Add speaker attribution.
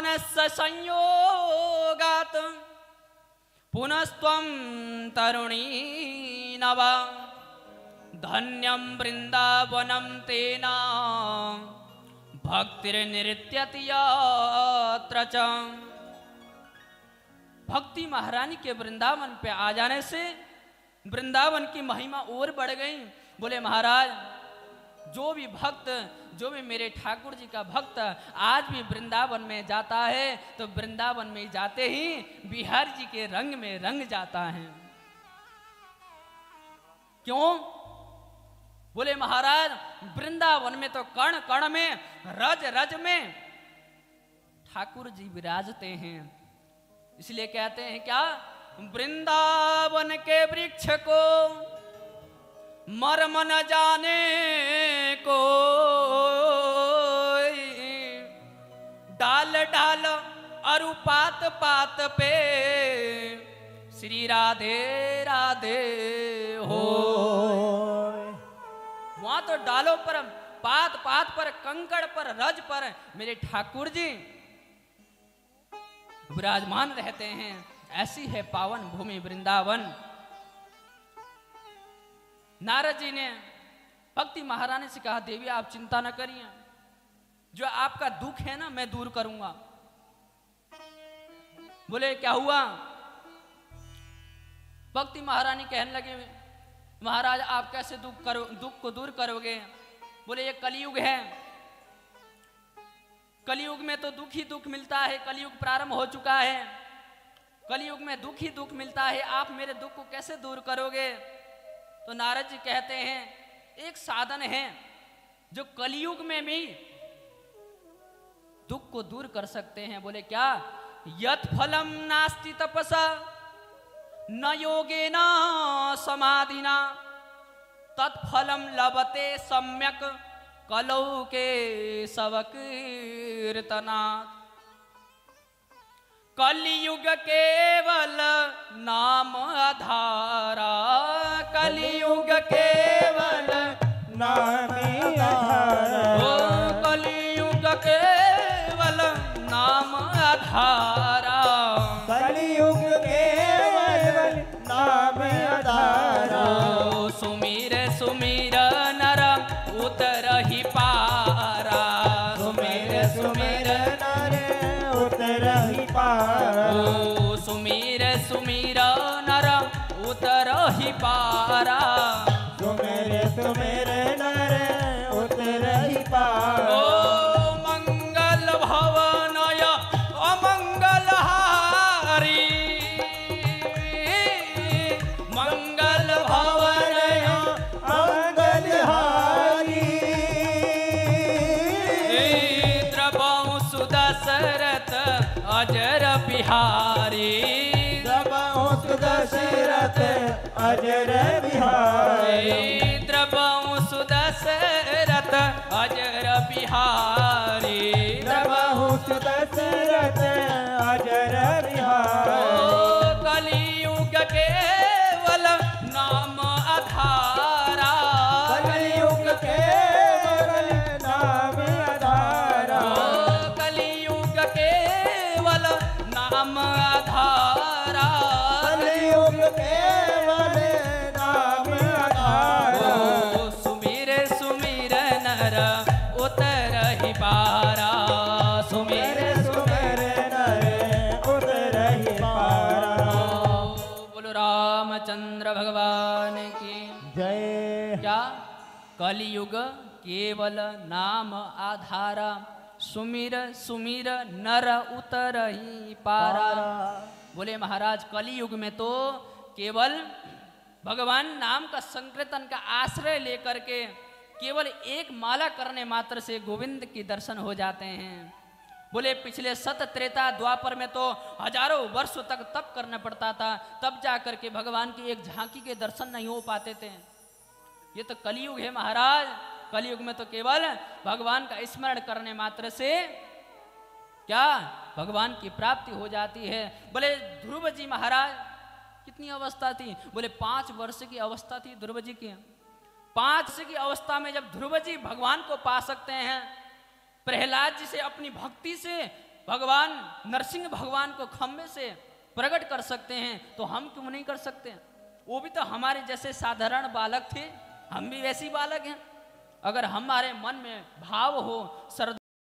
Speaker 1: मनस्य संयोगात् पुनस्त्वं तरुणी नव धन्यं वृंदावनं तेन भक्तिर्निर्त्यति यत्र च। भक्ति महारानी के वृंदावन पे आ जाने से वृंदावन की महिमा और बढ़ गई। बोले महाराज, जो भी भक्त, जो भी मेरे ठाकुर जी का भक्त आज भी वृंदावन में जाता है तो वृंदावन में जाते ही बिहार जी के रंग में रंग जाता है। क्यों? बोले महाराज, वृंदावन में तो कण कण में, रज रज में ठाकुर जी विराजते हैं। इसलिए कहते हैं क्या, वृंदावन के वृक्ष को मर्म न जाने को, डाल डाल अरु पात पात पे श्री राधे राधे हो। वहां तो डालों पर, पात पात पर, कंकड़ पर, रज पर मेरे ठाकुर जी विराजमान रहते हैं। ऐसी है पावन भूमि वृंदावन। नारद जी ने भक्ति महारानी से कहा, देवी आप चिंता न करिए, जो आपका दुख है ना मैं दूर करूंगा। बोले क्या हुआ? भक्ति महारानी कहने लगे, महाराज आप कैसे दुख को दूर करोगे? बोले ये कलयुग है, कलयुग में तो दुख ही दुख मिलता है, कलयुग प्रारंभ हो चुका है, कलयुग में दुख ही दुख मिलता है, आप मेरे दुख को कैसे दूर करोगे? तो नारद जी कहते हैं एक साधन है जो कलयुग में भी दुख को दूर कर सकते हैं। बोले क्या? यत् फलम नास्ति तपसा न योगेन समाधिना तत्फलम लभते सम्यक कलौ के सवकीर्तनात्। कलियुग केवल नाम आधारा, कलियुग केवल
Speaker 2: नाम आधारा,
Speaker 1: ओ कलियुग केवल नाम आधारा,
Speaker 2: कलियुग केवल नाम आधारा।
Speaker 1: ओ सुमिर सुमिर नर उतरहि पारा, सुमिर सुमिर
Speaker 2: नर उतरहि पारा,
Speaker 1: ओ सुमिर सुमिर नर उतरहि पारा,
Speaker 2: सुमिर सुमिर नर उतरहि पारा।
Speaker 1: ओ मंगल भवनय अमंगल हारी, मंगल भवनय
Speaker 2: अमंगल हारी,
Speaker 1: द्रवहु सुदशरथ अजर बिहारी,
Speaker 2: द्रवहु सुदशरथ अजर बिहारी,
Speaker 1: द्रवहु सुदशरथ अजर बिहारी,
Speaker 2: द्रवहु सुदशरथ अजर बिहारी।
Speaker 1: कलियुग केवल नाम आधारा,
Speaker 2: कलियुग केवल नाम आधारा,
Speaker 1: कलियुग केवल नाम आधारा,
Speaker 2: कलियुग केवल नाम आधारा।
Speaker 1: सुमिर सुमिर नर उतरहि पारा, सुमिर
Speaker 2: सुमिर नर उतरहि पारा।
Speaker 1: बोलो रामचंद्र भगवान की
Speaker 2: जय।
Speaker 1: क्या? कलियुग केवल नाम आधारा, सुमिर सुमिर नर उतरहि पारा। बोले महाराज, कलियुग में तो केवल भगवान नाम का संकीर्तन का आश्रय लेकर के केवल एक माला करने मात्र से गोविंद के दर्शन हो जाते हैं। बोले पिछले सत त्रेता द्वापर में तो हजारों वर्षों तक तप करना पड़ता था, तब जाकर के भगवान की एक झांकी के दर्शन नहीं हो पाते थे। ये तो कलयुग है महाराज, कलयुग में तो केवल भगवान का स्मरण करने मात्र से क्या भगवान की प्राप्ति हो जाती है। बोले ध्रुव जी महाराज कितनी अवस्था थी? बोले 5 वर्ष की अवस्था थी ध्रुव जी की। 5 वर्ष की अवस्था में जब ध्रुव जी भगवान को पा सकते हैं, प्रहलाद जी से अपनी भक्ति से भगवान नरसिंह भगवान को खम्भे से प्रकट कर सकते हैं तो हम क्यों नहीं कर सकते? वो भी तो हमारे जैसे साधारण बालक थे, हम भी वैसे ही बालक हैं। अगर हमारे मन में भाव हो, श्रद्धा